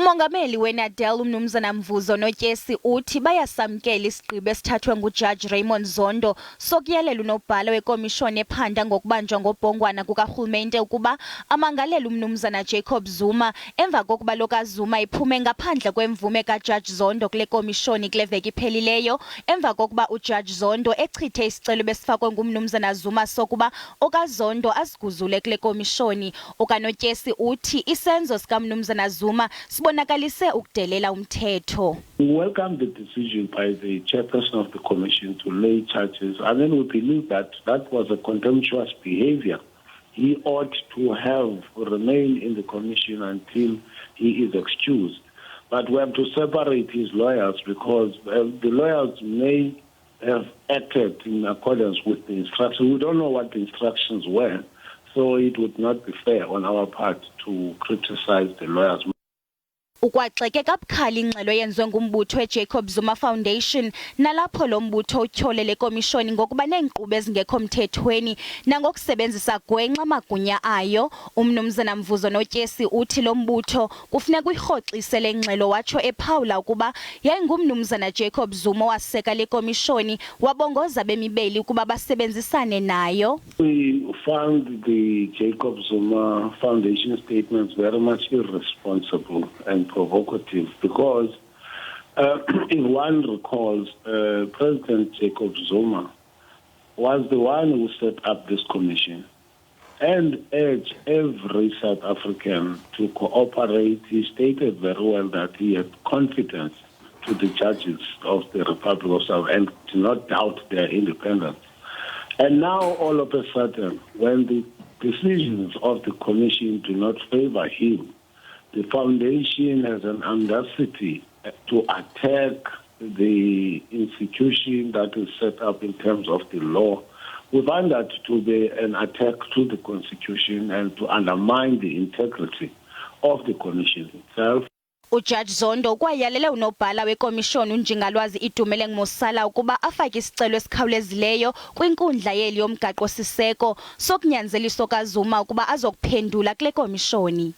Umongameli weNadel umnumzana Mvuzo Notyesi uthi bayasamkela isigqibo esithathwe ngujaji Raymond Zondo sokuyalela unobhala wekomishoni ephanda ngokubanjwa ngobhongwana kukarhulumente ukuba amangalele umnumzana Jacob Zuma emva kokuba lo kaZuma iphume ngaphandle kwemvume kajaji Zondo kule komishoni kule vek'iphelileyo emva kokuba ujaji Zondo echithe isicelo besifakwe ngumnumzana Zuma sokuba okaZondo asiguzule kule komishoni. Notyesi uthi isenzo sikamnumzana Zuma sibonakalise ukudelela umthetho. We welcome the decision by the chairperson of the commission to lay charges, and then we believe that that was a contemptuous behavior. He ought to have remained in the commission until he is excused. But we have to separate his lawyers because the lawyers may have acted in accordance with the instructions. We don't know what the instructions were, so it would not be fair on our part to criticize the lawyers. Ukwaxeke kabukhali ingxelo yenziwe ngumbutho weJacob Zuma Foundation nalapho lo mbutho utyhole le komishoni ngokuba neenkqubo ezingekho mthethweni nangokusebenzisa gwenxa amagunya ayo. Umnumzana Mvuzo Notyesi uthi lo mbutho kufuneka uyirhoxise le ngxelo watsho ephawula ukuba yayingumnumzana Jacob Zuma waseka le komishoni wabongoza bemibeli ukuba basebenzisane nayo. We found the Jacob Zuma Foundation statements very much irresponsible and provocative because if one recalls, President Jacob Zuma was the one who set up this commission and urged every South African to cooperate. He stated very well that he had confidence to the judges of the Republic of South and did not doubt their independence. And now all of a sudden, when the decisions of the commission do not favor him, the foundation has an audacity to attack the institution that is set up in terms of the law. We find that to be an attack to the constitution and to undermine the integrity of the commission itself. Ujaji Zondo kwayalele unobhala wekomishoni unjingalwazi idumele ngumosala ukuba afake isicelo esikhawulezileyo kwinkundla yeli yomgaqo siseko sokunyanzelisa okaZuma ukuba azokuphendula kule komishoni.